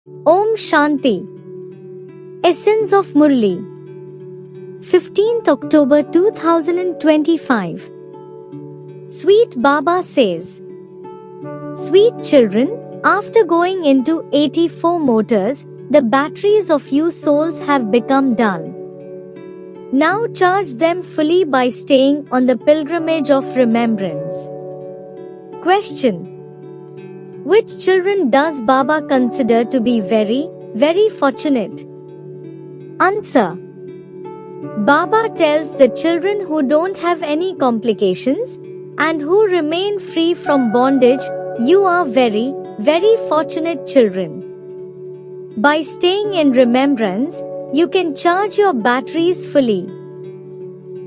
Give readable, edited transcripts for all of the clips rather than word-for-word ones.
Om Shanti. Essence of Murli. 15th October 2025. Sweet Baba says, Sweet children, after going into 84 motors, the batteries of you souls have become dull. Now charge them fully by staying on the pilgrimage of remembrance. Question. Which children does Baba consider to be very, very fortunate? Answer. Baba tells the children who don't have any complications and who remain free from bondage, you are very, very fortunate children. By staying in remembrance, you can charge your batteries fully.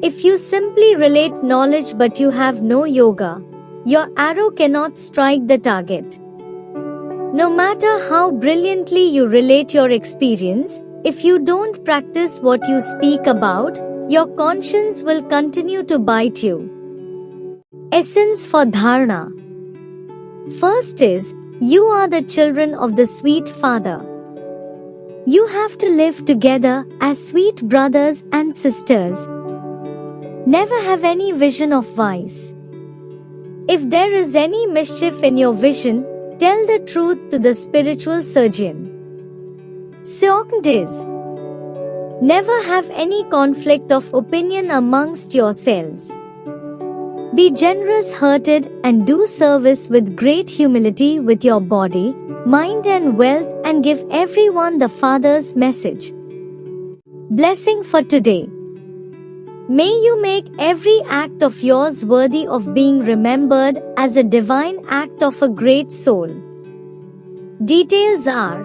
If you simply relate knowledge but you have no yoga, your arrow cannot strike the target. No matter how brilliantly you relate your experience, if you don't practice what you speak about, your conscience will continue to bite you. Essence for Dharana. First is, you are the children of the sweet Father. You have to live together as sweet brothers and sisters. Never have any vision of vice. If there is any mischief in your vision, tell the truth to the spiritual surgeon. Second is, never have any conflict of opinion amongst yourselves. Be generous-hearted and do service with great humility with your body, mind and wealth, and give everyone the Father's message. Blessing for today. May you make every act of yours worthy of being remembered as a divine act of a great soul. Details are: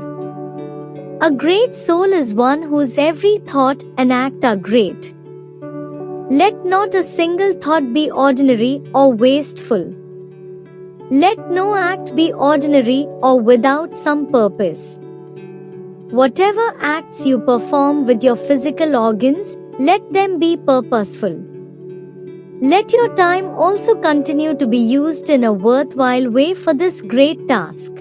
a great soul is one whose every thought and act are great. Let not a single thought be ordinary or wasteful. Let no act be ordinary or without some purpose. Whatever acts you perform with your physical organs, let them be purposeful. Let your time also continue to be used in a worthwhile way for this great task.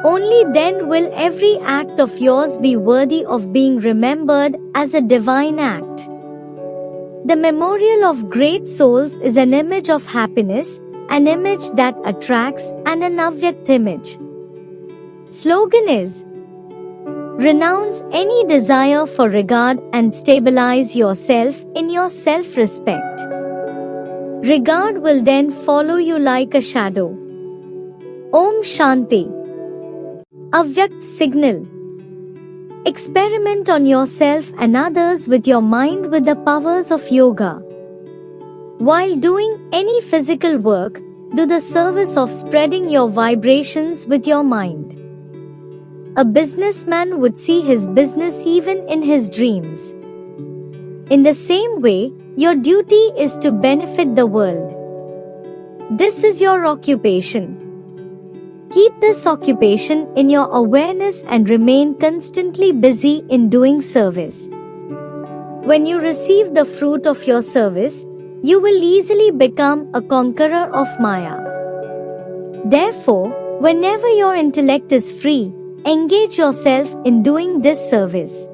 Only then will every act of yours be worthy of being remembered as a divine act. The memorial of great souls is an image of happiness, an image that attracts, and an avyakt image. Slogan is, renounce any desire for regard and stabilize yourself in your self-respect. Regard will then follow you like a shadow. Om Shanti. Avyakt signal. Experiment on yourself and others with your mind with the powers of yoga. While doing any physical work, do the service of spreading your vibrations with your mind. A businessman would see his business even in his dreams. In the same way, your duty is to benefit the world. This is your occupation. Keep this occupation in your awareness and remain constantly busy in doing service. When you receive the fruit of your service, you will easily become a conqueror of Maya. Therefore, whenever your intellect is free, engage yourself in doing this service.